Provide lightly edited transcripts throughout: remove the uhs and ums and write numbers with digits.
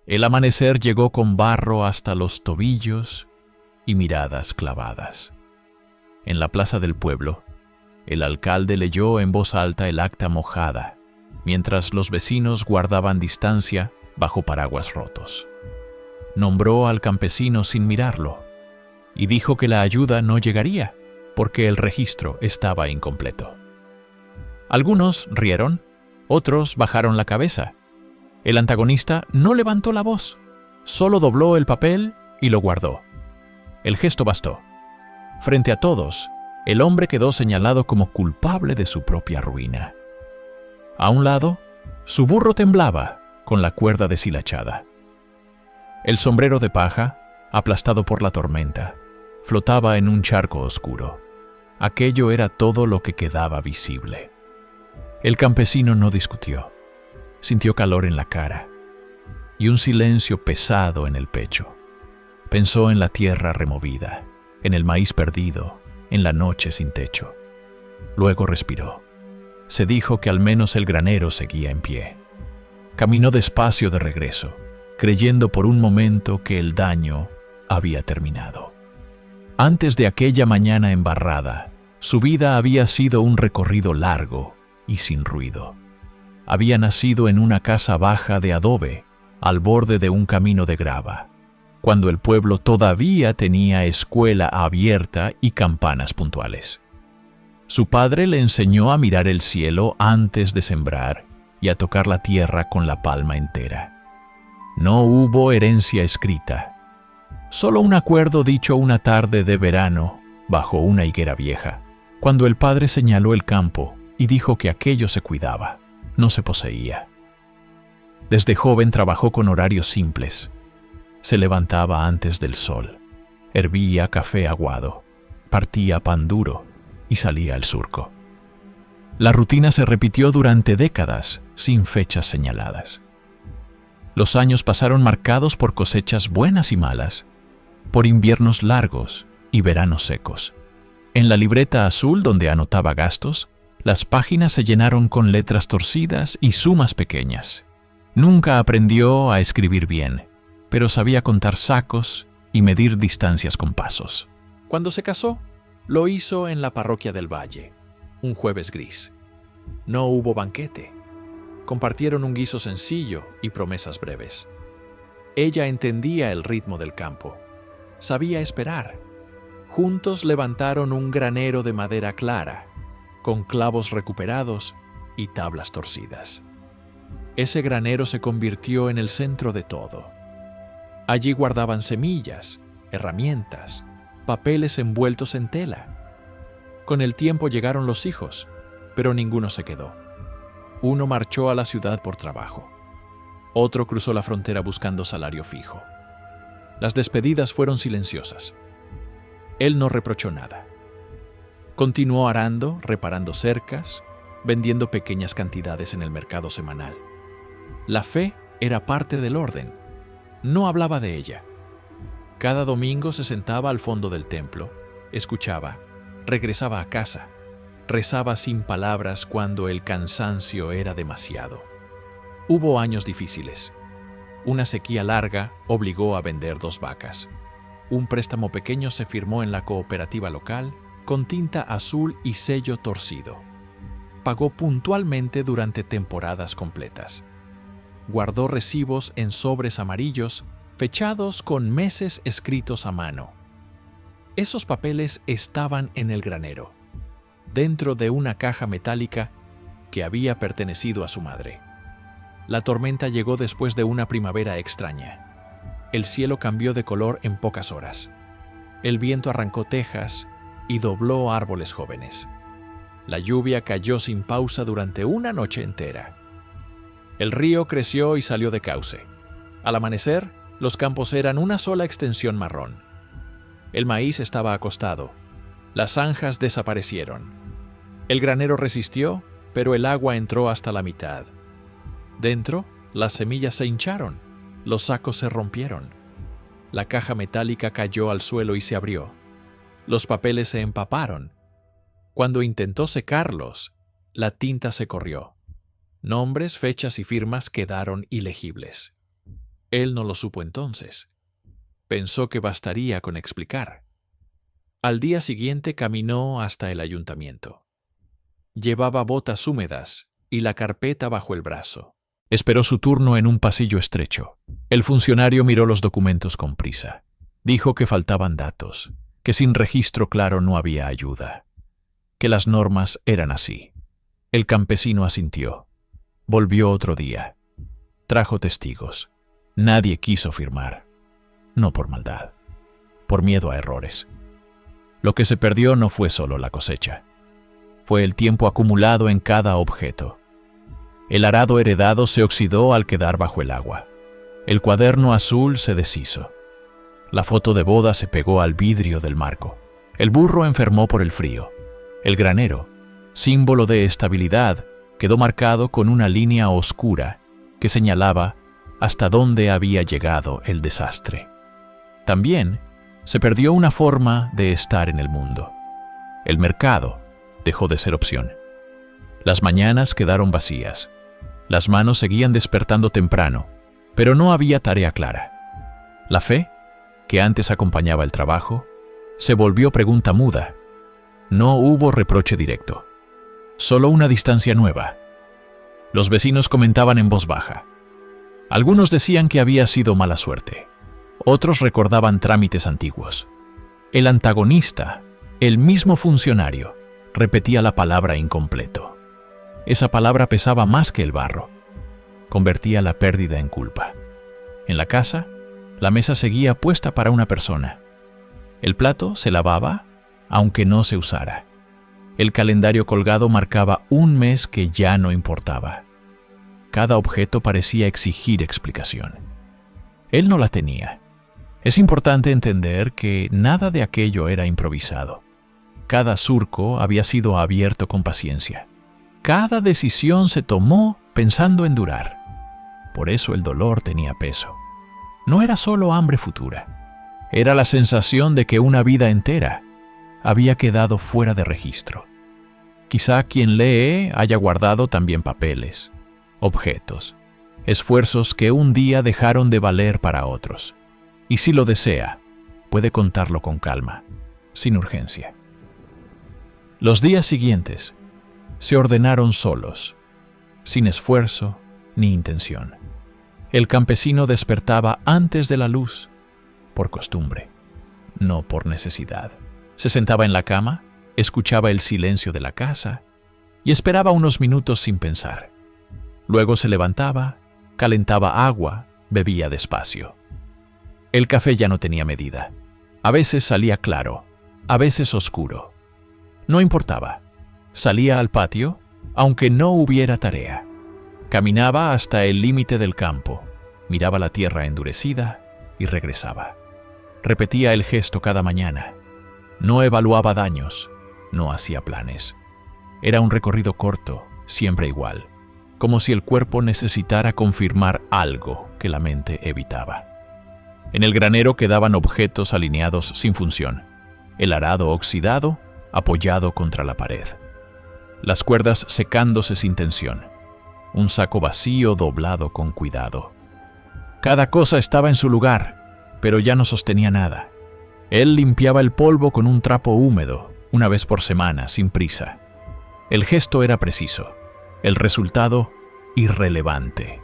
El amanecer llegó con barro hasta los tobillos y miradas clavadas. En la plaza del pueblo, el alcalde leyó en voz alta el acta mojada, mientras los vecinos guardaban distancia bajo paraguas rotos. Nombró al campesino sin mirarlo y dijo que la ayuda no llegaría porque el registro estaba incompleto. Algunos rieron, otros bajaron la cabeza. El antagonista no levantó la voz, solo dobló el papel y lo guardó. El gesto bastó. Frente a todos, el hombre quedó señalado como culpable de su propia ruina. A un lado, su burro temblaba con la cuerda deshilachada. El sombrero de paja, aplastado por la tormenta, flotaba en un charco oscuro. Aquello era todo lo que quedaba visible. El campesino no discutió. Sintió calor en la cara y un silencio pesado en el pecho. Pensó en la tierra removida, en el maíz perdido, en la noche sin techo. Luego respiró. Se dijo que al menos el granero seguía en pie. Caminó despacio de regreso, creyendo por un momento que el daño había terminado. Antes de aquella mañana embarrada, su vida había sido un recorrido largo y sin ruido. Había nacido en una casa baja de adobe, al borde de un camino de grava, cuando el pueblo todavía tenía escuela abierta y campanas puntuales. Su padre le enseñó a mirar el cielo antes de sembrar y a tocar la tierra con la palma entera. No hubo herencia escrita, solo un acuerdo dicho una tarde de verano bajo una higuera vieja, cuando el padre señaló el campo y dijo que aquello se cuidaba, no se poseía. Desde joven trabajó con horarios simples. Se levantaba antes del sol, hervía café aguado, partía pan duro y salía al surco. La rutina se repitió durante décadas, sin fechas señaladas. Los años pasaron marcados por cosechas buenas y malas, por inviernos largos y veranos secos. En la libreta azul donde anotaba gastos, las páginas se llenaron con letras torcidas y sumas pequeñas. Nunca aprendió a escribir bien, pero sabía contar sacos y medir distancias con pasos. Cuando se casó, lo hizo en la parroquia del Valle, un jueves gris. No hubo banquete. Compartieron un guiso sencillo y promesas breves. Ella entendía el ritmo del campo. Sabía esperar. Juntos levantaron un granero de madera clara, con clavos recuperados y tablas torcidas. Ese granero se convirtió en el centro de todo. Allí guardaban semillas, herramientas, papeles envueltos en tela. Con el tiempo llegaron los hijos, pero ninguno se quedó. Uno marchó a la ciudad por trabajo. Otro cruzó la frontera buscando salario fijo. Las despedidas fueron silenciosas. Él no reprochó nada. Continuó arando, reparando cercas, vendiendo pequeñas cantidades en el mercado semanal. La fe era parte del orden. No hablaba de ella. Cada domingo se sentaba al fondo del templo, escuchaba, regresaba a casa, rezaba sin palabras cuando el cansancio era demasiado. Hubo años difíciles. Una sequía larga obligó a vender 2 vacas. Un préstamo pequeño se firmó en la cooperativa local con tinta azul y sello torcido. Pagó puntualmente durante temporadas completas. Guardó recibos en sobres amarillos, fechados con meses escritos a mano. Esos papeles estaban en el granero, dentro de una caja metálica que había pertenecido a su madre. La tormenta llegó después de una primavera extraña. El cielo cambió de color en pocas horas. El viento arrancó tejas y dobló árboles jóvenes. La lluvia cayó sin pausa durante una noche entera. El río creció y salió de cauce. Al amanecer, los campos eran una sola extensión marrón. El maíz estaba acostado. Las zanjas desaparecieron. El granero resistió, pero el agua entró hasta la mitad. Dentro, las semillas se hincharon, los sacos se rompieron. La caja metálica cayó al suelo y se abrió. Los papeles se empaparon. Cuando intentó secarlos, la tinta se corrió. Nombres, fechas y firmas quedaron ilegibles. Él no lo supo entonces. Pensó que bastaría con explicar. Al día siguiente caminó hasta el ayuntamiento. Llevaba botas húmedas y la carpeta bajo el brazo. Esperó su turno en un pasillo estrecho. El funcionario miró los documentos con prisa. Dijo que faltaban datos, que sin registro claro no había ayuda, que las normas eran así. El campesino asintió. Volvió otro día. Trajo testigos. Nadie quiso firmar. No por maldad, por miedo a errores. Lo que se perdió no fue solo la cosecha. Fue el tiempo acumulado en cada objeto. El arado heredado se oxidó al quedar bajo el agua. El cuaderno azul se deshizo. La foto de boda se pegó al vidrio del marco. El burro enfermó por el frío. El granero, símbolo de estabilidad, quedó marcado con una línea oscura que señalaba hasta dónde había llegado el desastre. También se perdió una forma de estar en el mundo. El mercado dejó de ser opción. Las mañanas quedaron vacías. Las manos seguían despertando temprano, pero no había tarea clara. La fe, que antes acompañaba el trabajo, se volvió pregunta muda. No hubo reproche directo, solo una distancia nueva. Los vecinos comentaban en voz baja. Algunos decían que había sido mala suerte. Otros recordaban trámites antiguos. El antagonista, el mismo funcionario, repetía la palabra incompleto. Esa palabra pesaba más que el barro. Convertía la pérdida en culpa. En la casa, la mesa seguía puesta para una persona. El plato se lavaba, aunque no se usara. El calendario colgado marcaba un mes que ya no importaba. Cada objeto parecía exigir explicación. Él no la tenía. Es importante entender que nada de aquello era improvisado. Cada surco había sido abierto con paciencia. Cada decisión se tomó pensando en durar. Por eso el dolor tenía peso. No era solo hambre futura. Era la sensación de que una vida entera había quedado fuera de registro. Quizá quien lee haya guardado también papeles, objetos, esfuerzos que un día dejaron de valer para otros. Y si lo desea, puede contarlo con calma, sin urgencia. Los días siguientes se ordenaron solos, sin esfuerzo ni intención. El campesino despertaba antes de la luz, por costumbre, no por necesidad. Se sentaba en la cama, escuchaba el silencio de la casa y esperaba unos minutos sin pensar. Luego se levantaba, calentaba agua, bebía despacio. El café ya no tenía medida. A veces salía claro, a veces oscuro. No importaba. Salía al patio, aunque no hubiera tarea. Caminaba hasta el límite del campo, miraba la tierra endurecida y regresaba. Repetía el gesto cada mañana. No evaluaba daños, no hacía planes. Era un recorrido corto, siempre igual, como si el cuerpo necesitara confirmar algo que la mente evitaba. En el granero quedaban objetos alineados sin función. El arado oxidado, apoyado contra la pared. Las cuerdas secándose sin tensión. Un saco vacío doblado con cuidado. Cada cosa estaba en su lugar, pero ya no sostenía nada. Él limpiaba el polvo con un trapo húmedo, una vez por semana, sin prisa. El gesto era preciso, el resultado irrelevante.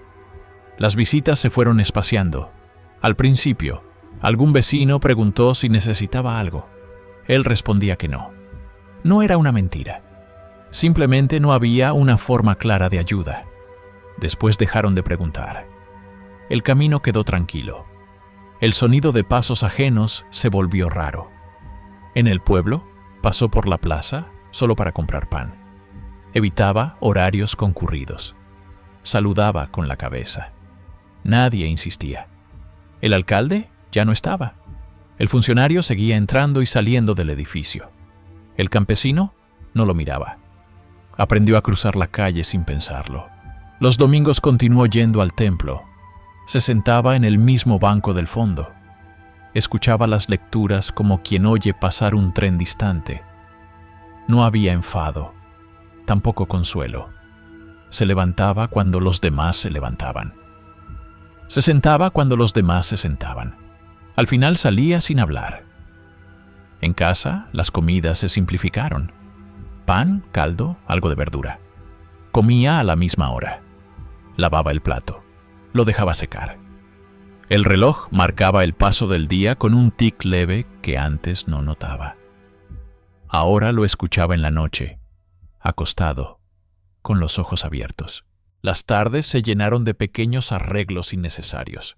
Las visitas se fueron espaciando. Al principio, algún vecino preguntó si necesitaba algo. Él respondía que no. No era una mentira. Simplemente no había una forma clara de ayuda. Después dejaron de preguntar. El camino quedó tranquilo. El sonido de pasos ajenos se volvió raro. En el pueblo, pasó por la plaza solo para comprar pan. Evitaba horarios concurridos. Saludaba con la cabeza. Nadie insistía. El alcalde ya no estaba. El funcionario seguía entrando y saliendo del edificio. El campesino no lo miraba. Aprendió a cruzar la calle sin pensarlo. Los domingos continuó yendo al templo. Se sentaba en el mismo banco del fondo. Escuchaba las lecturas como quien oye pasar un tren distante. No había enfado, tampoco consuelo. Se levantaba cuando los demás se levantaban. Se sentaba cuando los demás se sentaban. Al final salía sin hablar. En casa, las comidas se simplificaron. Pan, caldo, algo de verdura. Comía a la misma hora. Lavaba el plato. Lo dejaba secar. El reloj marcaba el paso del día con un tic leve que antes no notaba. Ahora lo escuchaba en la noche, acostado, con los ojos abiertos. Las tardes se llenaron de pequeños arreglos innecesarios.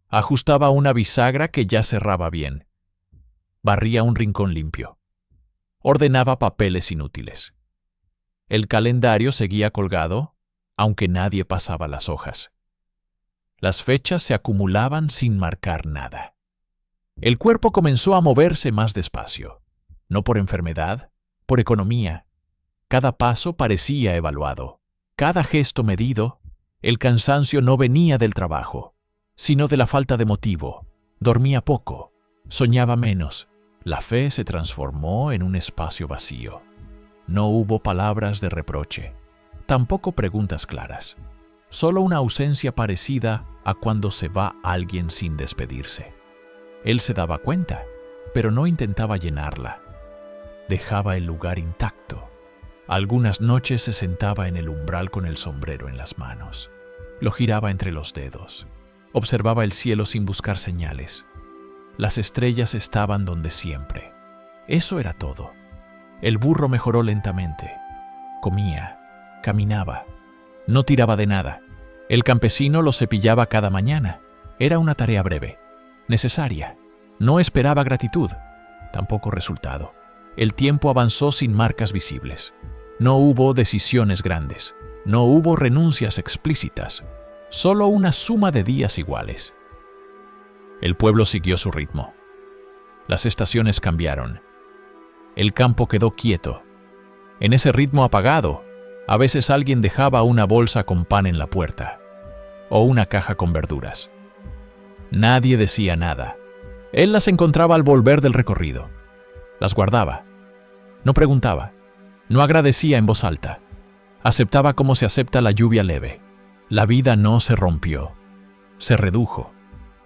Ajustaba una bisagra que ya cerraba bien. Barría un rincón limpio. Ordenaba papeles inútiles. El calendario seguía colgado, aunque nadie pasaba las hojas. Las fechas se acumulaban sin marcar nada. El cuerpo comenzó a moverse más despacio. No por enfermedad, por economía. Cada paso parecía evaluado. Cada gesto medido. El cansancio no venía del trabajo, sino de la falta de motivo. Dormía poco, soñaba menos. La fe se transformó en un espacio vacío. No hubo palabras de reproche, tampoco preguntas claras. Solo una ausencia parecida a cuando se va alguien sin despedirse. Él se daba cuenta, pero no intentaba llenarla. Dejaba el lugar intacto. Algunas noches se sentaba en el umbral con el sombrero en las manos. Lo giraba entre los dedos. Observaba el cielo sin buscar señales. Las estrellas estaban donde siempre. Eso era todo. El burro mejoró lentamente. Comía, caminaba. No tiraba de nada. El campesino lo cepillaba cada mañana. Era una tarea breve, necesaria. No esperaba gratitud, tampoco resultado. El tiempo avanzó sin marcas visibles. No hubo decisiones grandes. No hubo renuncias explícitas. Solo una suma de días iguales. El pueblo siguió su ritmo. Las estaciones cambiaron. El campo quedó quieto. En ese ritmo apagado, a veces alguien dejaba una bolsa con pan en la puerta, o una caja con verduras. Nadie decía nada. Él las encontraba al volver del recorrido. Las guardaba. No preguntaba. No agradecía en voz alta. Aceptaba como se acepta la lluvia leve. La vida no se rompió. Se redujo.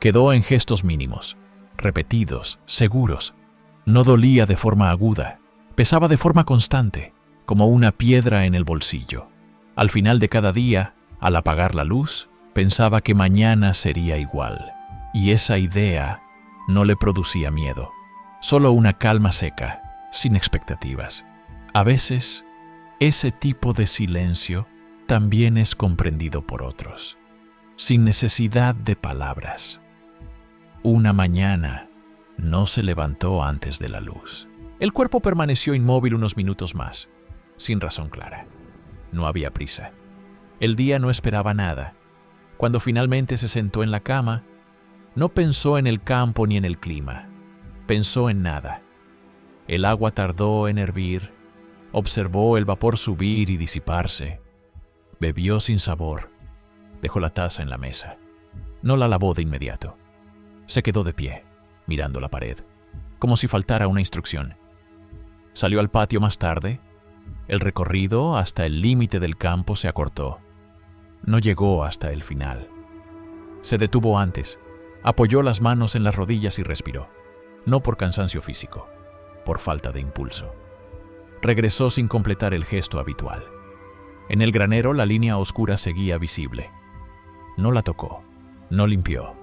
Quedó en gestos mínimos, repetidos, seguros. No dolía de forma aguda. Pesaba de forma constante, como una piedra en el bolsillo. Al final de cada día, al apagar la luz, pensaba que mañana sería igual. Y esa idea no le producía miedo, solo una calma seca, sin expectativas. A veces, ese tipo de silencio también es comprendido por otros, sin necesidad de palabras. Una mañana no se levantó antes de la luz. El cuerpo permaneció inmóvil unos minutos más, sin razón clara. No había prisa. El día no esperaba nada. Cuando finalmente se sentó en la cama, no pensó en el campo ni en el clima. Pensó en nada. El agua tardó en hervir. Observó el vapor subir y disiparse. Bebió sin sabor. Dejó la taza en la mesa. No la lavó de inmediato. Se quedó de pie, mirando la pared, como si faltara una instrucción. Salió al patio más tarde. El recorrido hasta el límite del campo se acortó. No llegó hasta el final. Se detuvo antes, apoyó las manos en las rodillas y respiró. No por cansancio físico, por falta de impulso. Regresó sin completar el gesto habitual. En el granero la línea oscura seguía visible. No la tocó, no limpió,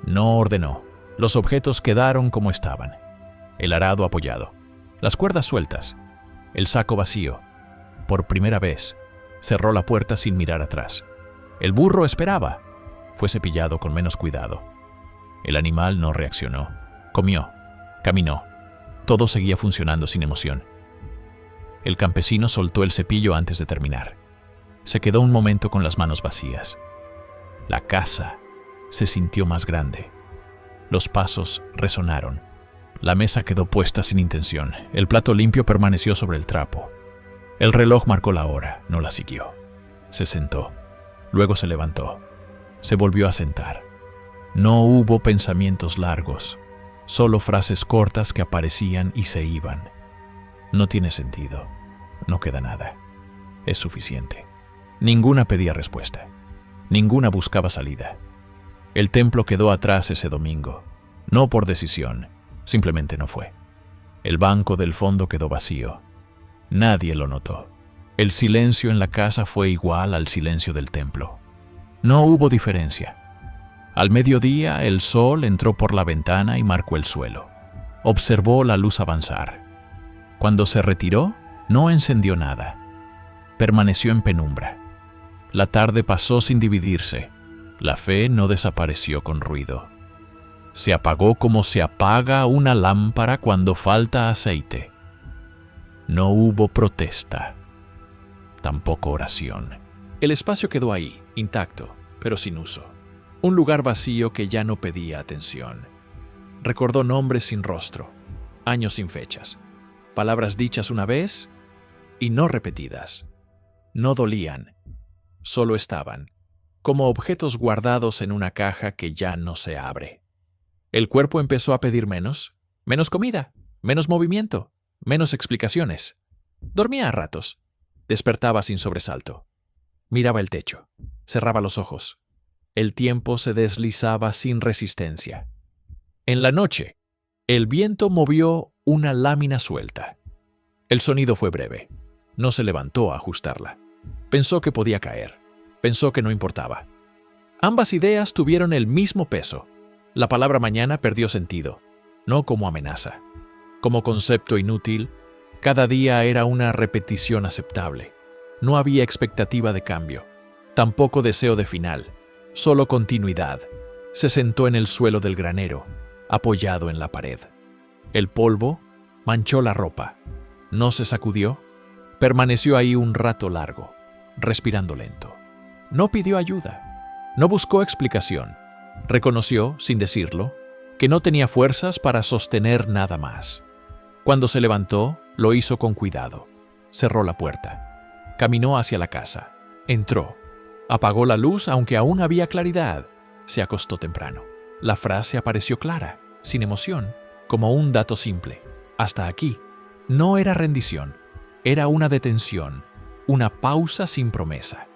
no ordenó. Los objetos quedaron como estaban. El arado apoyado, las cuerdas sueltas, el saco vacío. Por primera vez, cerró la puerta sin mirar atrás. El burro esperaba. Fue cepillado con menos cuidado. El animal no reaccionó. Comió, caminó. Todo seguía funcionando sin emoción. El campesino soltó el cepillo antes de terminar. Se quedó un momento con las manos vacías. La casa se sintió más grande. Los pasos resonaron. La mesa quedó puesta sin intención. El plato limpio permaneció sobre el trapo. El reloj marcó la hora, no la siguió. Se sentó. Luego se levantó. Se volvió a sentar. No hubo pensamientos largos, solo frases cortas que aparecían y se iban. No tiene sentido. No queda nada. Es suficiente. Ninguna pedía respuesta. Ninguna buscaba salida. El templo quedó atrás ese domingo, no por decisión, simplemente no fue. El banco del fondo quedó vacío. Nadie lo notó. El silencio en la casa fue igual al silencio del templo. No hubo diferencia. Al mediodía, el sol entró por la ventana y marcó el suelo. Observó la luz avanzar. Cuando se retiró, no encendió nada. Permaneció en penumbra. La tarde pasó sin dividirse. La fe no desapareció con ruido. Se apagó como se apaga una lámpara cuando falta aceite. No hubo protesta, tampoco oración. El espacio quedó ahí, intacto, pero sin uso. Un lugar vacío que ya no pedía atención. Recordó nombres sin rostro, años sin fechas, palabras dichas una vez y no repetidas. No dolían, solo estaban, como objetos guardados en una caja que ya no se abre. El cuerpo empezó a pedir menos comida, menos movimiento, menos explicaciones. Dormía a ratos, despertaba sin sobresalto. Miraba el techo, cerraba los ojos. El tiempo se deslizaba sin resistencia. En la noche, el viento movió una lámina suelta. El sonido fue breve. No se levantó a ajustarla. Pensó que podía caer. Pensó que no importaba. Ambas ideas tuvieron el mismo peso. La palabra mañana perdió sentido, no como amenaza. Como concepto inútil, cada día era una repetición aceptable. No había expectativa de cambio, tampoco deseo de final, solo continuidad. Se sentó en el suelo del granero, apoyado en la pared. El polvo manchó la ropa. No se sacudió. Permaneció ahí un rato largo, respirando lento. No pidió ayuda. No buscó explicación. Reconoció, sin decirlo, que no tenía fuerzas para sostener nada más. Cuando se levantó, lo hizo con cuidado. Cerró la puerta. Caminó hacia la casa. Entró. Apagó la luz aunque aún había claridad. Se acostó temprano. La frase apareció clara, sin emoción, como un dato simple. Hasta aquí. No era rendición. Era una detención, una pausa sin promesa.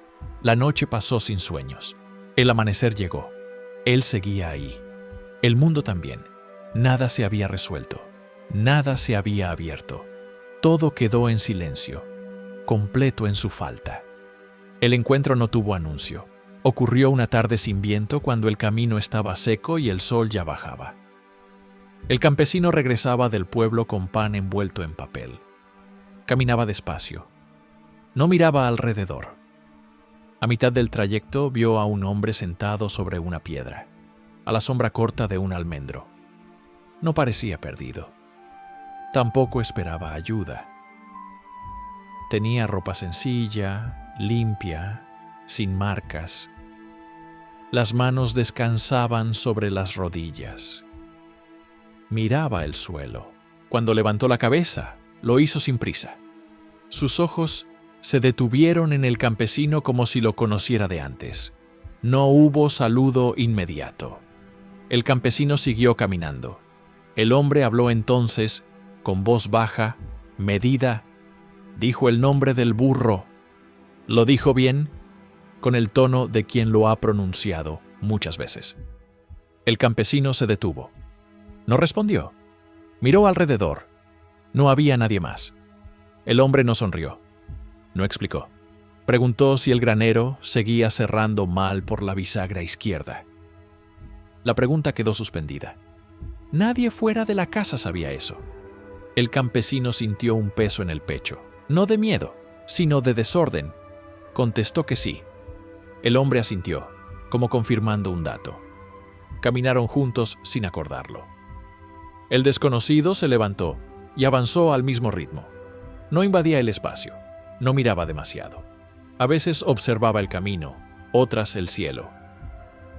La noche pasó sin sueños. El amanecer llegó. Él seguía ahí. El mundo también. Nada se había resuelto. Nada se había abierto. Todo quedó en silencio, completo en su falta. El encuentro no tuvo anuncio. Ocurrió una tarde sin viento cuando el camino estaba seco y el sol ya bajaba. El campesino regresaba del pueblo con pan envuelto en papel. Caminaba despacio. No miraba alrededor. A mitad del trayecto vio a un hombre sentado sobre una piedra, a la sombra corta de un almendro. No parecía perdido. Tampoco esperaba ayuda. Tenía ropa sencilla, limpia, sin marcas. Las manos descansaban sobre las rodillas. Miraba el suelo. Cuando levantó la cabeza, lo hizo sin prisa. Sus ojos se detuvieron en el campesino como si lo conociera de antes. No hubo saludo inmediato. El campesino siguió caminando. El hombre habló entonces, con voz baja, medida. Dijo el nombre del burro. ¿Lo dijo bien? Con el tono de quien lo ha pronunciado muchas veces. El campesino se detuvo. No respondió. Miró alrededor. No había nadie más. El hombre no sonrió. No explicó. Preguntó si el granero seguía cerrando mal por la bisagra izquierda. La pregunta quedó suspendida. Nadie fuera de la casa sabía eso. El campesino sintió un peso en el pecho, no de miedo, sino de desorden. Contestó que sí. El hombre asintió, como confirmando un dato. Caminaron juntos sin acordarlo. El desconocido se levantó y avanzó al mismo ritmo. No invadía el espacio, no miraba demasiado. A veces observaba el camino, otras el cielo.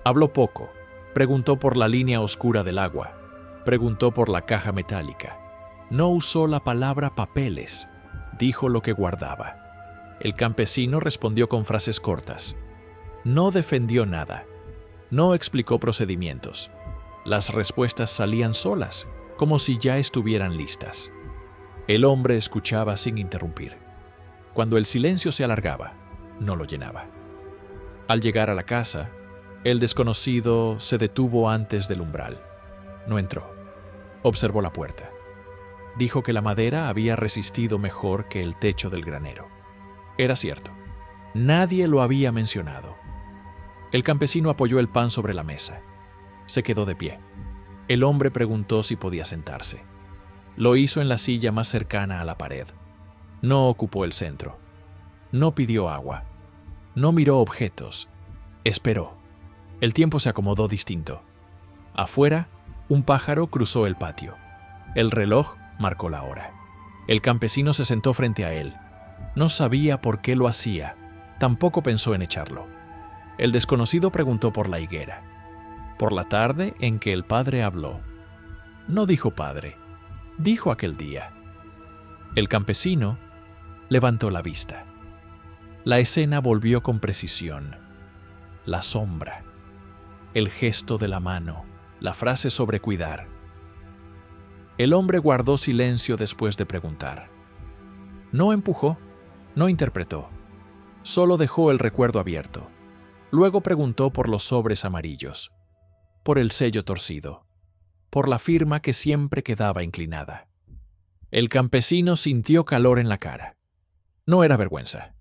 Habló poco, preguntó por la línea oscura del agua, preguntó por la caja metálica. No usó la palabra papeles, dijo lo que guardaba. El campesino respondió con frases cortas. No defendió nada, no explicó procedimientos. Las respuestas salían solas, como si ya estuvieran listas. El hombre escuchaba sin interrumpir. Cuando el silencio se alargaba, no lo llenaba. Al llegar a la casa, El desconocido se detuvo antes del umbral. No entró. Observó la puerta. Dijo que la madera había resistido mejor que el techo del granero. Era cierto. Nadie lo había mencionado. El campesino apoyó el pan sobre la mesa. Se quedó de pie. El hombre preguntó si podía sentarse. Lo hizo en la silla más cercana a la pared. No ocupó el centro. No pidió agua. No miró objetos. Esperó. El tiempo se acomodó distinto. Afuera, un pájaro cruzó el patio. El reloj marcó la hora. El campesino se sentó frente a él. No sabía por qué lo hacía. Tampoco pensó en echarlo. El desconocido preguntó por la higuera. Por la tarde en que el padre habló. No dijo padre, dijo aquel día. El campesino levantó la vista. La escena volvió con precisión. La sombra, el gesto de la mano, la frase sobre cuidar. El hombre guardó silencio después de preguntar. No empujó, no interpretó, solo dejó el recuerdo abierto. Luego preguntó por los sobres amarillos, por el sello torcido, por la firma que siempre quedaba inclinada. El campesino sintió calor en la cara. No era vergüenza,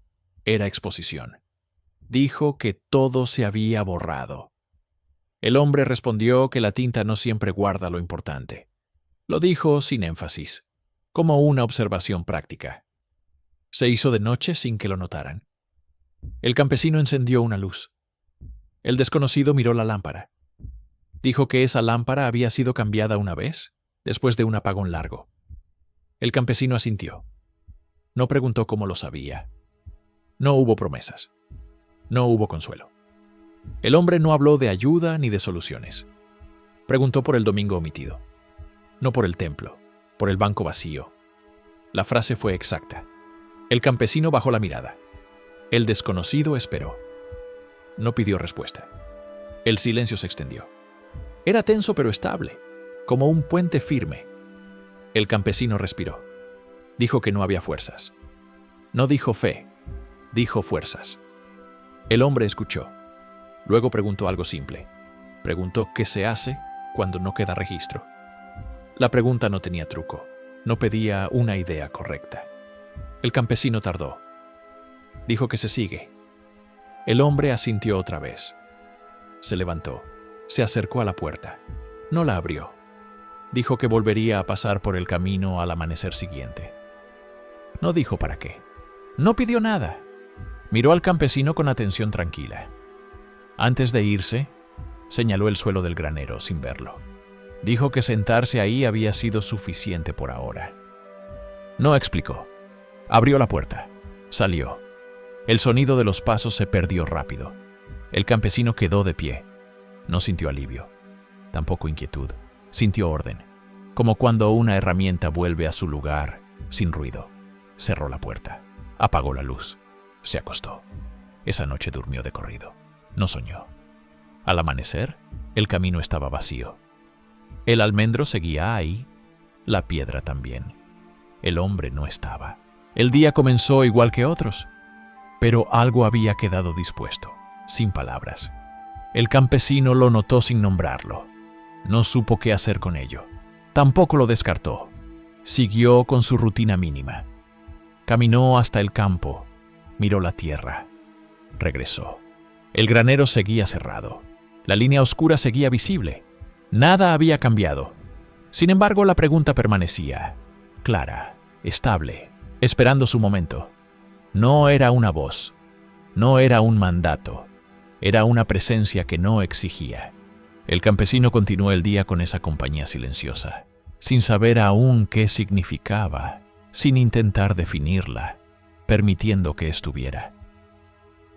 era exposición. Dijo que todo se había borrado. El hombre respondió que la tinta no siempre guarda lo importante. Lo dijo sin énfasis, como una observación práctica. Se hizo de noche sin que lo notaran. El campesino encendió una luz. El desconocido miró la lámpara. Dijo que esa lámpara había sido cambiada una vez, después de un apagón largo. El campesino asintió. No preguntó cómo lo sabía. No hubo promesas. No hubo consuelo. El hombre no habló de ayuda ni de soluciones. Preguntó por el domingo omitido. No por el templo, por el banco vacío. La frase fue exacta. El campesino bajó la mirada. El desconocido esperó. No pidió respuesta. El silencio se extendió. Era tenso pero estable, como un puente firme. El campesino respiró. Dijo que no había fuerzas. No dijo fe, dijo fuerzas. El hombre escuchó. Luego preguntó algo simple. Preguntó qué se hace cuando no queda registro. La pregunta no tenía truco. No pedía una idea correcta. El campesino tardó. Dijo que se sigue. El hombre asintió otra vez. Se levantó. Se acercó a la puerta. No la abrió. Dijo que volvería a pasar por el camino al amanecer siguiente. No dijo para qué. No pidió nada. Miró al campesino con atención tranquila. Antes de irse, señaló el suelo del granero sin verlo. Dijo que sentarse ahí había sido suficiente por ahora. No explicó. Abrió la puerta. Salió. El sonido de los pasos se perdió rápido. El campesino quedó de pie. No sintió alivio. Tampoco inquietud. Sintió orden. Como cuando una herramienta vuelve a su lugar, sin ruido. Cerró la puerta. Apagó la luz. Se acostó. Esa noche durmió de corrido. No soñó. Al amanecer, el camino estaba vacío. El almendro seguía ahí, la piedra también. El hombre no estaba. El día comenzó igual que otros, pero algo había quedado dispuesto, sin palabras. El campesino lo notó sin nombrarlo. No supo qué hacer con ello. Tampoco lo descartó. Siguió con su rutina mínima. Caminó hasta el campo, miró la tierra. Regresó. El granero seguía cerrado. La línea oscura seguía visible. Nada había cambiado. Sin embargo, la pregunta permanecía, clara, estable, esperando su momento. No era una voz, no era un mandato, era una presencia que no exigía. El campesino continuó el día con esa compañía silenciosa, sin saber aún qué significaba, sin intentar definirla, permitiendo que estuviera.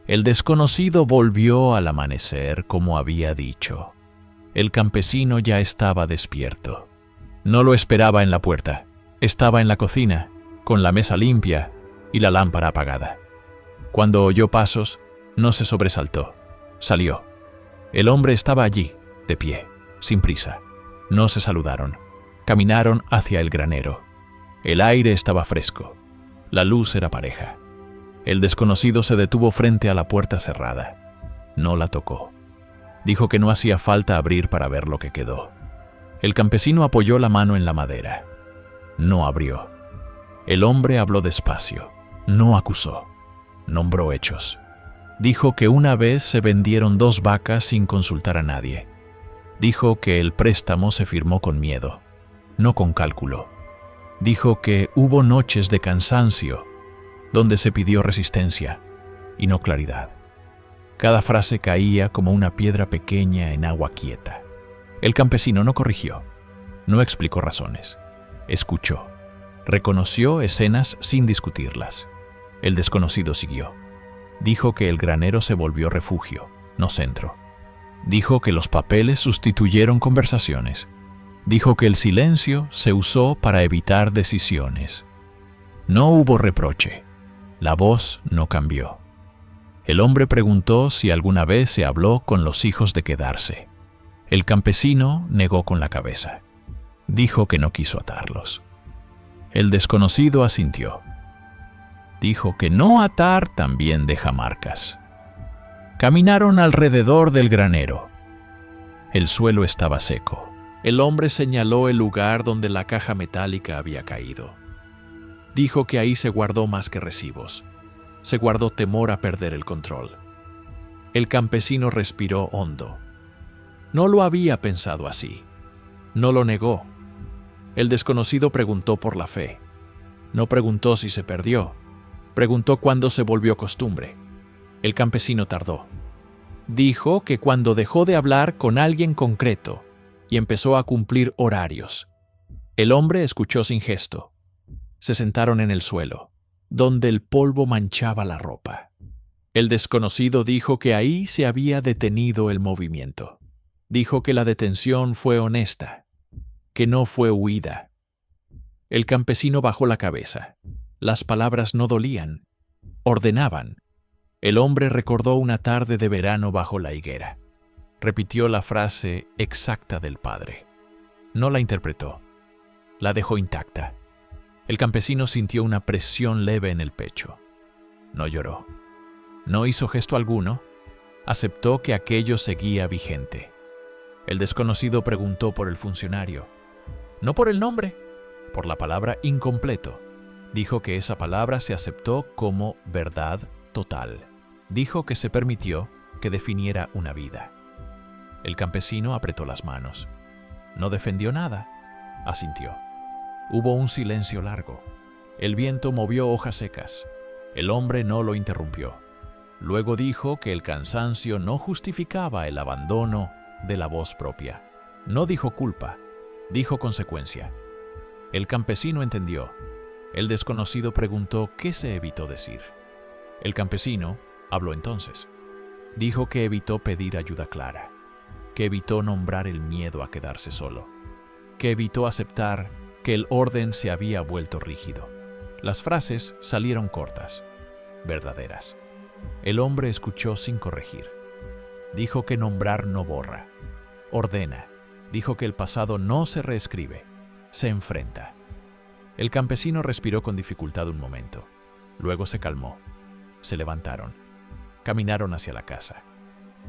El desconocido volvió al amanecer como había dicho. El campesino ya estaba despierto. No lo esperaba en la puerta. Estaba en la cocina, con la mesa limpia y la lámpara apagada. Cuando oyó pasos, no se sobresaltó. Salió. El hombre estaba allí, de pie, sin prisa. No se saludaron. Caminaron hacia el granero. El aire estaba fresco. La luz era pareja. El desconocido se detuvo frente a la puerta cerrada. No la tocó. Dijo que no hacía falta abrir para ver lo que quedó. El campesino apoyó la mano en la madera. No abrió. El hombre habló despacio. No acusó. Nombró hechos. Dijo que una vez se vendieron 2 vacas sin consultar a nadie. Dijo que el préstamo se firmó con miedo, no con cálculo. Dijo que hubo noches de cansancio, donde se pidió resistencia y no claridad. Cada frase caía como una piedra pequeña en agua quieta. El campesino no corrigió, no explicó razones. Escuchó, reconoció escenas sin discutirlas. El desconocido siguió. Dijo que el granero se volvió refugio, no centro. Dijo que los papeles sustituyeron conversaciones. Dijo que el silencio se usó para evitar decisiones. No hubo reproche. La voz no cambió. El hombre preguntó si alguna vez se habló con los hijos de quedarse. El campesino negó con la cabeza. Dijo que no quiso atarlos. El desconocido asintió. Dijo que no atar también deja marcas. Caminaron alrededor del granero. El suelo estaba seco. El hombre señaló el lugar donde la caja metálica había caído. Dijo que ahí se guardó más que recibos. Se guardó temor a perder el control. El campesino respiró hondo. No lo había pensado así. No lo negó. El desconocido preguntó por la fe. No preguntó si se perdió. Preguntó cuándo se volvió costumbre. El campesino tardó. Dijo que cuando dejó de hablar con alguien concreto y empezó a cumplir horarios. El hombre escuchó sin gesto. Se sentaron en el suelo, donde el polvo manchaba la ropa. El desconocido dijo que ahí se había detenido el movimiento. Dijo que la detención fue honesta, que no fue huida. El campesino bajó la cabeza. Las palabras no dolían, ordenaban. El hombre recordó una tarde de verano bajo la higuera. Repitió la frase exacta del padre. No la interpretó. La dejó intacta. El campesino sintió una presión leve en el pecho. No lloró. No hizo gesto alguno. Aceptó que aquello seguía vigente. El desconocido preguntó por el funcionario. No por el nombre, por la palabra incompleto. Dijo que esa palabra se aceptó como verdad total. Dijo que se permitió que definiera una vida. El campesino apretó las manos. No defendió nada. Asintió. Hubo un silencio largo. El viento movió hojas secas. El hombre no lo interrumpió. Luego dijo que el cansancio no justificaba el abandono de la voz propia. No dijo culpa, dijo consecuencia. El campesino entendió. El desconocido preguntó qué se evitó decir. El campesino habló entonces. Dijo que evitó pedir ayuda clara, que evitó nombrar el miedo a quedarse solo, que evitó aceptar que el orden se había vuelto rígido. Las frases salieron cortas, verdaderas. El hombre escuchó sin corregir. Dijo que nombrar no borra, ordena. Dijo que el pasado no se reescribe, se enfrenta. El campesino respiró con dificultad un momento. Luego se calmó. Se levantaron. Caminaron hacia la casa.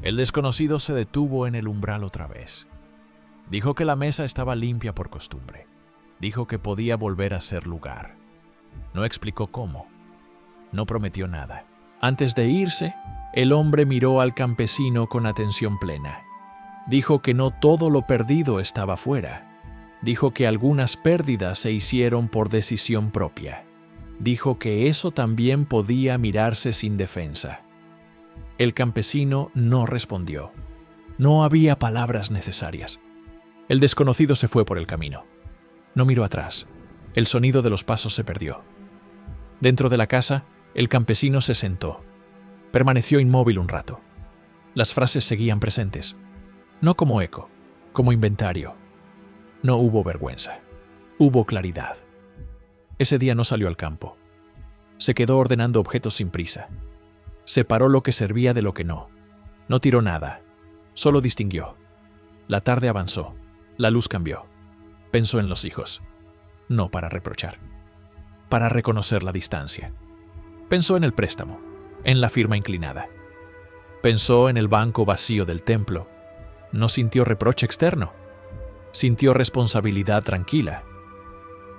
El desconocido se detuvo en el umbral otra vez. Dijo que la mesa estaba limpia por costumbre. Dijo que podía volver a ser lugar. No explicó cómo. No prometió nada. Antes de irse, el hombre miró al campesino con atención plena. Dijo que no todo lo perdido estaba fuera. Dijo que algunas pérdidas se hicieron por decisión propia. Dijo que eso también podía mirarse sin defensa. El campesino no respondió. No había palabras necesarias. El desconocido se fue por el camino. No miró atrás. El sonido de los pasos se perdió. Dentro de la casa, el campesino se sentó. Permaneció inmóvil un rato. Las frases seguían presentes. No como eco, como inventario. No hubo vergüenza. Hubo claridad. Ese día no salió al campo. Se quedó ordenando objetos sin prisa. Separó lo que servía de lo que no. No tiró nada. Solo distinguió. La tarde avanzó. La luz cambió. Pensó en los hijos. No para reprochar. Para reconocer la distancia. Pensó en el préstamo. En la firma inclinada. Pensó en el banco vacío del templo. No sintió reproche externo. Sintió responsabilidad tranquila.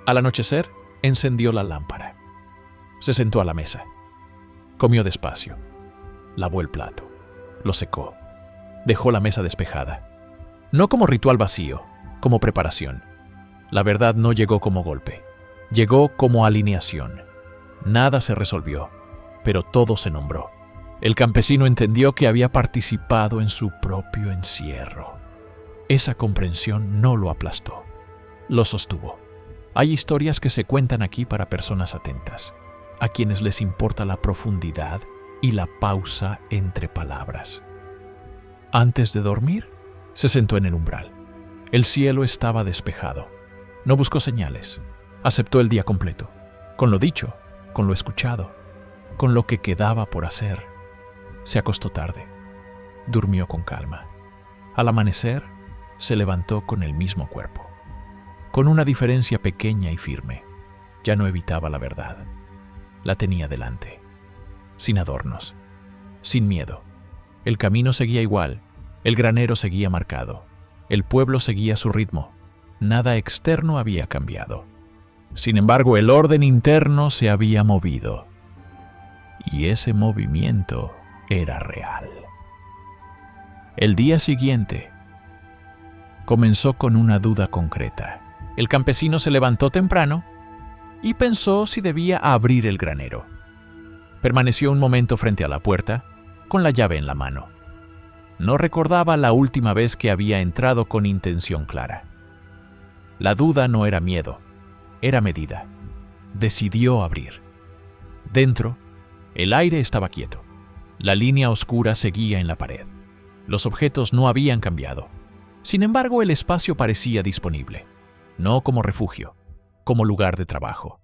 Al anochecer, encendió la lámpara. Se sentó a la mesa. Comió despacio. Lavó el plato. Lo secó. Dejó la mesa despejada. No como ritual vacío, como preparación. La verdad no llegó como golpe. Llegó como alineación. Nada se resolvió, pero todo se nombró. El campesino entendió que había participado en su propio encierro. Esa comprensión no lo aplastó, lo sostuvo. Hay historias que se cuentan aquí para personas atentas, a quienes les importa la profundidad y la pausa entre palabras. Antes de dormir, se sentó en el umbral. El cielo estaba despejado. No buscó señales. Aceptó el día completo, con lo dicho, con lo escuchado, con lo que quedaba por hacer. Se acostó tarde. Durmió con calma. Al amanecer, se levantó con el mismo cuerpo, con una diferencia pequeña y firme. Ya no evitaba la verdad. La tenía delante, sin adornos, sin miedo. El camino seguía igual, el granero seguía marcado, el pueblo seguía su ritmo. Nada externo había cambiado. Sin embargo, el orden interno se había movido. Y ese movimiento era real. El día siguiente comenzó con una duda concreta. El campesino se levantó temprano y pensó si debía abrir el granero. Permaneció un momento frente a la puerta, con la llave en la mano. No recordaba la última vez que había entrado con intención clara. La duda no era miedo, era medida. Decidió abrir. Dentro, el aire estaba quieto. La línea oscura seguía en la pared. Los objetos no habían cambiado. Sin embargo, el espacio parecía disponible. No como refugio, como lugar de trabajo.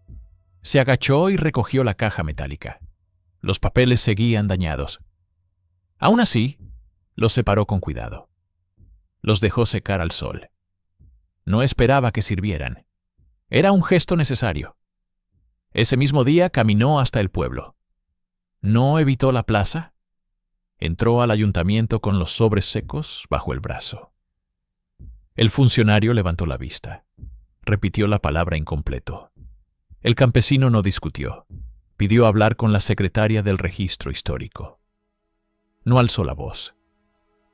Se agachó y recogió la caja metálica. Los papeles seguían dañados. Aún así, los separó con cuidado. Los dejó secar al sol. No esperaba que sirvieran. Era un gesto necesario. Ese mismo día caminó hasta el pueblo. No evitó la plaza. Entró al ayuntamiento con los sobres secos bajo el brazo. El funcionario levantó la vista. Repitió la palabra incompleto. El campesino no discutió. Pidió hablar con la secretaria del registro histórico. No alzó la voz.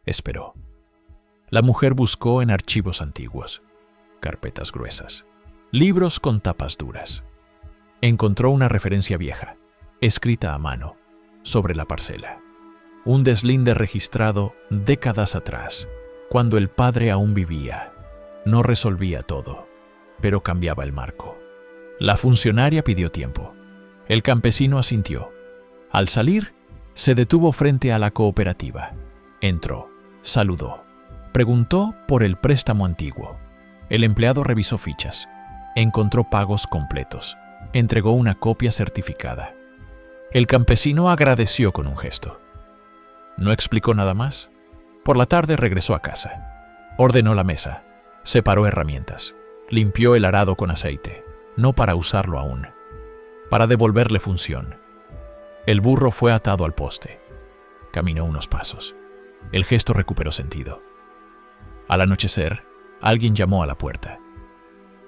Esperó. La mujer buscó en archivos antiguos, carpetas gruesas, libros con tapas duras. Encontró una referencia vieja, escrita a mano, sobre la parcela. Un deslinde registrado décadas atrás, cuando el padre aún vivía. No resolvía todo, pero cambiaba el marco. La funcionaria pidió tiempo. El campesino asintió. Al salir, se detuvo frente a la cooperativa. Entró, saludó. Preguntó por el préstamo antiguo. El empleado revisó fichas. Encontró pagos completos. Entregó una copia certificada. El campesino agradeció con un gesto. No explicó nada más. Por la tarde regresó a casa. Ordenó la mesa. Separó herramientas. Limpió el arado con aceite. No para usarlo aún, para devolverle función. El burro fue atado al poste. Caminó unos pasos. El gesto recuperó sentido. Al anochecer, alguien llamó a la puerta.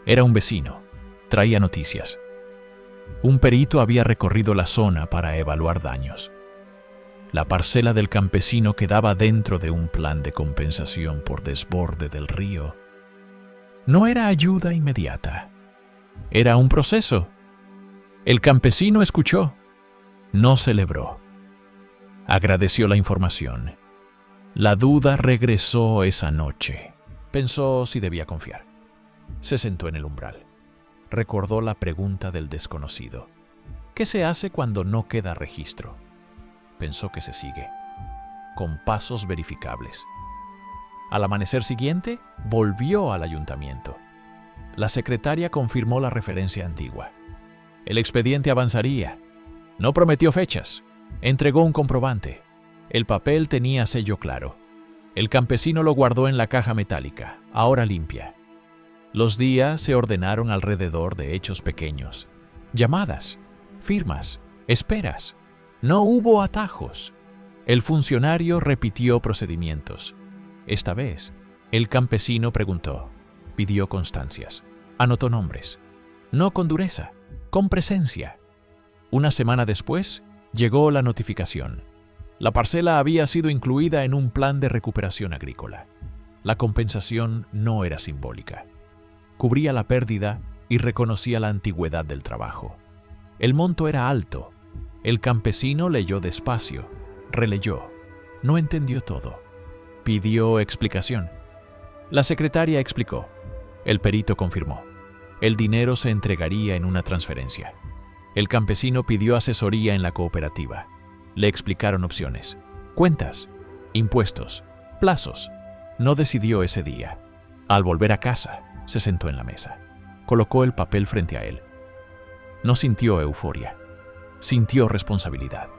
Era un vecino. Traía noticias. Un perito había recorrido la zona para evaluar daños. La parcela del campesino quedaba dentro de un plan de compensación por desborde del río. No era ayuda inmediata. Era un proceso. El campesino escuchó. No celebró. Agradeció la información. La duda regresó esa noche. Pensó si debía confiar. Se sentó en el umbral. Recordó la pregunta del desconocido. ¿Qué se hace cuando no queda registro? Pensó que se sigue, con pasos verificables. Al amanecer siguiente, volvió al ayuntamiento. La secretaria confirmó la referencia antigua. El expediente avanzaría. No prometió fechas. Entregó un comprobante. El papel tenía sello claro. El campesino lo guardó en la caja metálica, ahora limpia. Los días se ordenaron alrededor de hechos pequeños. Llamadas, firmas, esperas. No hubo atajos. El funcionario repitió procedimientos. Esta vez, el campesino preguntó, pidió constancias, anotó nombres. No con dureza, con presencia. Una semana después, llegó la notificación. La parcela había sido incluida en un plan de recuperación agrícola. La compensación no era simbólica. Cubría la pérdida y reconocía la antigüedad del trabajo. El monto era alto. El campesino leyó despacio, releyó. No entendió todo. Pidió explicación. La secretaria explicó. El perito confirmó. El dinero se entregaría en una transferencia. El campesino pidió asesoría en la cooperativa. Le explicaron opciones, cuentas, impuestos, plazos. No decidió ese día. Al volver a casa, se sentó en la mesa. Colocó el papel frente a él. No sintió euforia. Sintió responsabilidad.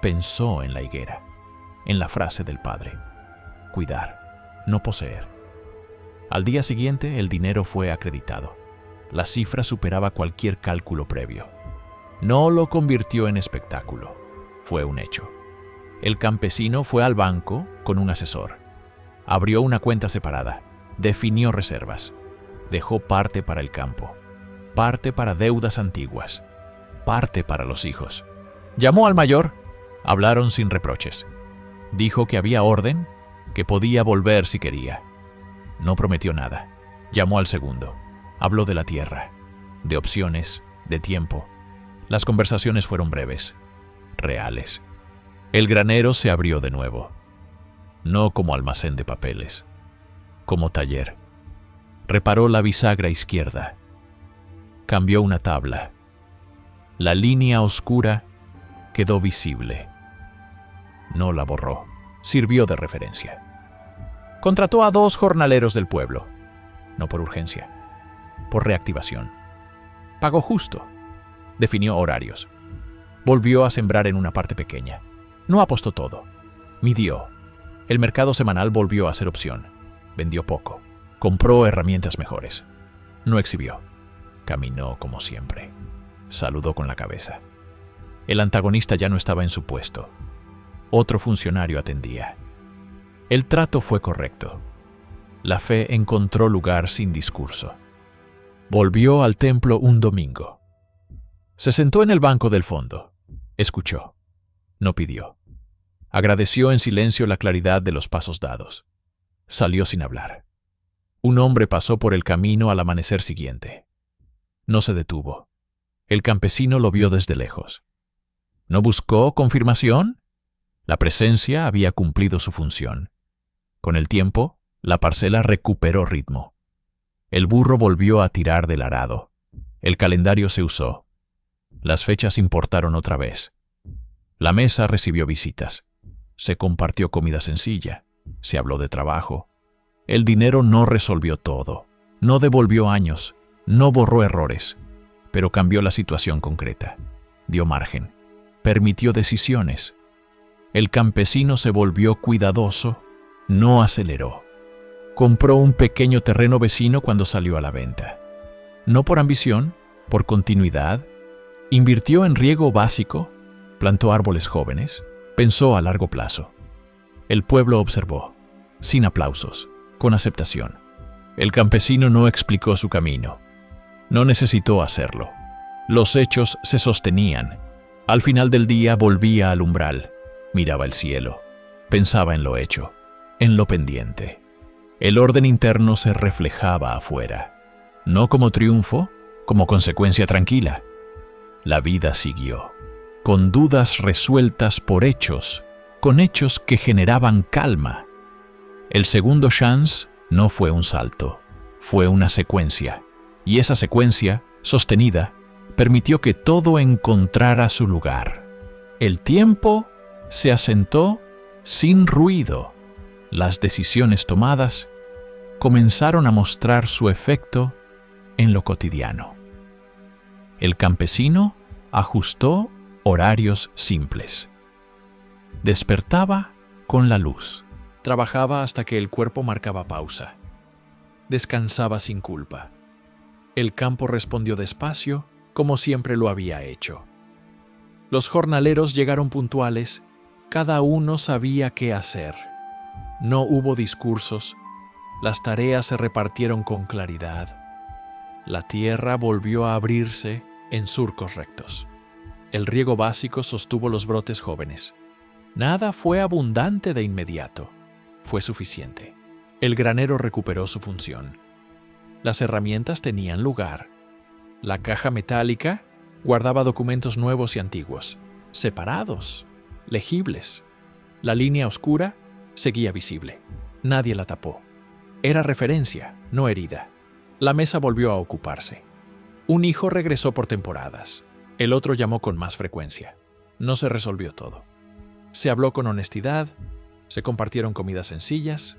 Pensó en la higuera, en la frase del padre. Cuidar, no poseer. Al día siguiente, el dinero fue acreditado. La cifra superaba cualquier cálculo previo. No lo convirtió en espectáculo. Fue un hecho. El campesino fue al banco con un asesor. Abrió una cuenta separada. Definió reservas. Dejó parte para el campo. Parte para deudas antiguas. Parte para los hijos. Llamó al mayor. Hablaron sin reproches. Dijo que había orden, que podía volver si quería. No prometió nada. Llamó al segundo. Habló de la tierra, de opciones, de tiempo. Las conversaciones fueron breves, reales. El granero se abrió de nuevo. No como almacén de papeles, como taller. Reparó la bisagra izquierda. Cambió una tabla. La línea oscura quedó visible. No la borró. Sirvió de referencia. Contrató a 2 jornaleros del pueblo. No por urgencia, por reactivación. Pagó justo. Definió horarios. Volvió a sembrar en una parte pequeña. No apostó todo. Midió. El mercado semanal volvió a ser opción. Vendió poco. Compró herramientas mejores. No exhibió. Caminó como siempre. Saludó con la cabeza. El antagonista ya no estaba en su puesto. Otro funcionario atendía. El trato fue correcto. La fe encontró lugar sin discurso. Volvió al templo un domingo. Se sentó en el banco del fondo. Escuchó. No pidió. Agradeció en silencio la claridad de los pasos dados. Salió sin hablar. Un hombre pasó por el camino al amanecer siguiente. No se detuvo. El campesino lo vio desde lejos. ¿No buscó confirmación? La presencia había cumplido su función. Con el tiempo, la parcela recuperó ritmo. El burro volvió a tirar del arado. El calendario se usó. Las fechas importaron otra vez. La mesa recibió visitas. Se compartió comida sencilla. Se habló de trabajo. El dinero no resolvió todo. No devolvió años. No borró errores. Pero cambió la situación concreta. Dio margen. Permitió decisiones. El campesino se volvió cuidadoso. No aceleró. Compró un pequeño terreno vecino cuando salió a la venta. No por ambición, por continuidad. Invirtió en riego básico, plantó árboles jóvenes, pensó a largo plazo. El pueblo observó, sin aplausos, con aceptación. El campesino no explicó su camino. No necesitó hacerlo. Los hechos se sostenían. Al final del día volvía al umbral, miraba el cielo, pensaba en lo hecho, en lo pendiente. El orden interno se reflejaba afuera, no como triunfo, como consecuencia tranquila. La vida siguió, con dudas resueltas por hechos, con hechos que generaban calma. El segundo chance no fue un salto, fue una secuencia, y esa secuencia, sostenida, permitió que todo encontrara su lugar. El tiempo se asentó sin ruido. Las decisiones tomadas comenzaron a mostrar su efecto en lo cotidiano. El campesino ajustó horarios simples. Despertaba con la luz. Trabajaba hasta que el cuerpo marcaba pausa. Descansaba sin culpa. El campo respondió despacio, como siempre lo había hecho. Los jornaleros llegaron puntuales, cada uno sabía qué hacer. No hubo discursos. Las tareas se repartieron con claridad. La tierra volvió a abrirse en surcos rectos. El riego básico sostuvo los brotes jóvenes. Nada fue abundante de inmediato. Fue suficiente. El granero recuperó su función. Las herramientas tenían lugar. La caja metálica guardaba documentos nuevos y antiguos, separados, legibles. La línea oscura seguía visible. Nadie la tapó. Era referencia, no herida. La mesa volvió a ocuparse. Un hijo regresó por temporadas. El otro llamó con más frecuencia. No se resolvió todo. Se habló con honestidad, se compartieron comidas sencillas,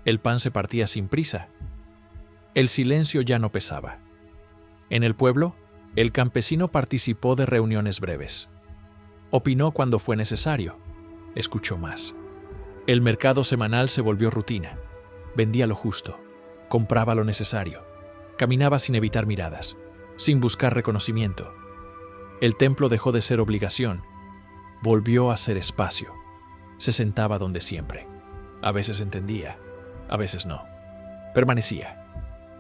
el pan se partía sin prisa. El silencio ya no pesaba. En el pueblo, el campesino participó de reuniones breves. Opinó cuando fue necesario. Escuchó más. El mercado semanal se volvió rutina. Vendía lo justo. Compraba lo necesario. Caminaba sin evitar miradas, sin buscar reconocimiento. El templo dejó de ser obligación. Volvió a ser espacio. Se sentaba donde siempre. A veces entendía, a veces no. Permanecía.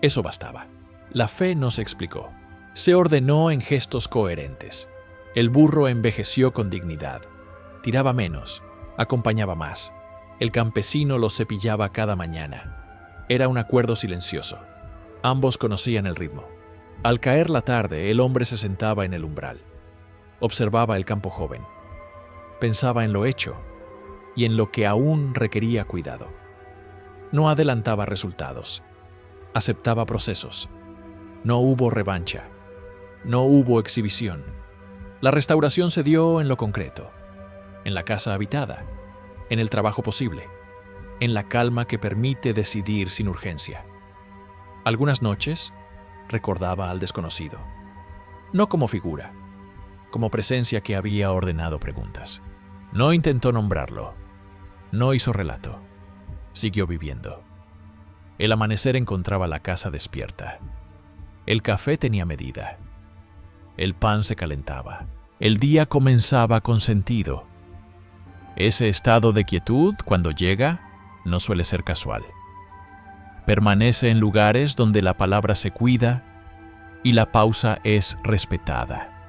Eso bastaba. La fe no se explicó. Se ordenó en gestos coherentes. El burro envejeció con dignidad. Tiraba menos, acompañaba más. El campesino lo cepillaba cada mañana. Era un acuerdo silencioso. Ambos conocían el ritmo. Al caer la tarde, el hombre se sentaba en el umbral. Observaba el campo joven. Pensaba en lo hecho y en lo que aún requería cuidado. No adelantaba resultados. Aceptaba procesos. No hubo revancha. No hubo exhibición. La restauración se dio en lo concreto, en la casa habitada, en el trabajo posible, en la calma que permite decidir sin urgencia. Algunas noches recordaba al desconocido, no como figura, como presencia que había ordenado preguntas. No intentó nombrarlo, no hizo relato, siguió viviendo. El amanecer encontraba la casa despierta. El café tenía medida. El pan se calentaba. El día comenzaba con sentido. Ese estado de quietud, cuando llega, no suele ser casual. Permanece en lugares donde la palabra se cuida y la pausa es respetada.